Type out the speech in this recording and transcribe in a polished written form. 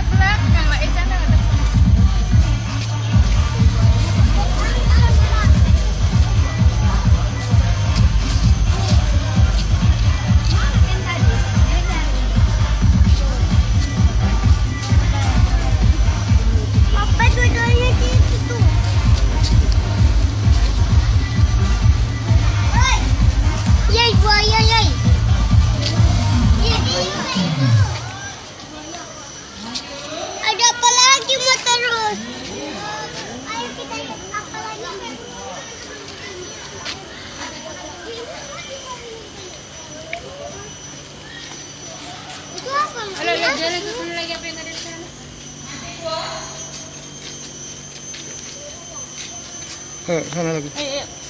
belakang lah, sana ada. Papa dua-duanya di situ. Yay, buaya, yay. Ada apa lagi mau terus? Ayo kita lihat apa lagi. Itu apa? Ada jalan itu lagi apa yang ada di sana? Sana lagi. Ayo, ayo.